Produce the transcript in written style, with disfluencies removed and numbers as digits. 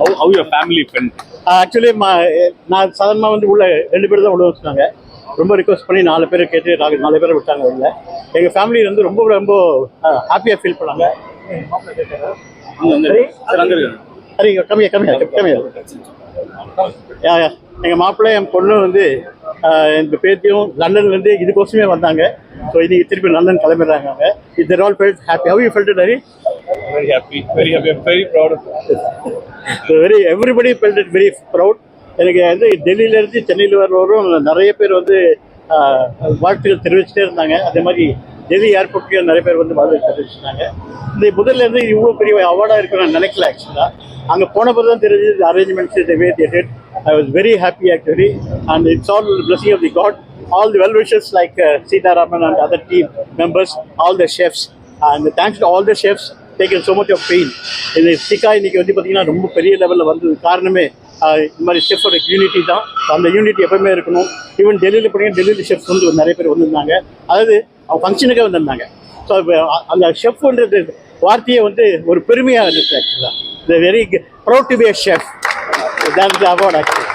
How your family felt? Actually நான் சாதாரணமாக வந்து உள்ள 2 பேர் தான் உள்ள வச்சுருந்தாங்க. ரொம்ப ரிக்வஸ்ட் பண்ணி 4 பேர் கேட்டு 4 பேரை விட்டாங்க உள்ள. எங்கள் ஃபேமிலி வந்து ரொம்ப ரொம்ப ஹாப்பியாக ஃபீல் பண்ணாங்க. சரி கம்மியா எங்கள் மாப்பிள்ளை என் பொண்ணு வந்து எங்கள் பேத்தியும் லண்டன்லேருந்து இதுக்கோசமே வந்தாங்க. ஸோ இன்னைக்கு திருப்பி லண்டன் கிளம்பிடுறாங்க. They're all felt happy. How you felt it, Hari? Very happy. I'm very proud of it. So everybody felt it very proud. எனக்கு வந்து டெல்லியிலேருந்து சென்னையில் வரும் நிறைய பேர் வந்து வாழ்த்துக்கள் தெரிவிச்சுட்டே இருந்தாங்க. அதே மாதிரி டெல்லி ஏர்போர்ட்லேயும் நிறைய பேர் வந்து வாழ்த்துக்கள் தெரிவிச்சிட்டாங்க. இந்த முதல்ல இருந்து இவ்வளோ பெரிய அவார்டாக இருக்கும் நான் நினைக்கல. ஆக்சுவலாக அங்கே போன பிறகு தான் தெரிஞ்சது arrangements way they did. I was very happy actually, and it's all the blessing of the God. All the well-wishers like Sita Raman and other team members, all the chefs, and thanks to all the chefs taken so much of pain. இந்த சிக்கா இன்னைக்கு வந்து பார்த்தீங்கன்னா ரொம்ப பெரிய லெவலில் வந்தது காரணமே இந்த மாதிரி ஷெஃபோட யூனிட்டி தான். அந்த யூனிட்டி எப்பவுமே இருக்கணும். ஈவன் டெல்லியில் பார்த்தீங்கன்னா டெல்லியில் ஷெஃப்ஸ் வந்து நிறைய பேர் வந்திருந்தாங்க. அதாவது அவங்க ஃபங்க்ஷனுக்கே வந்திருந்தாங்க. ஸோ அந்த ஷெஃப்ன்றது வார்த்தையை வந்து ஒரு பெருமையாக இருந்துச்சு. ஆக்சுவலாக the very proud to be a chef. That's the award actually.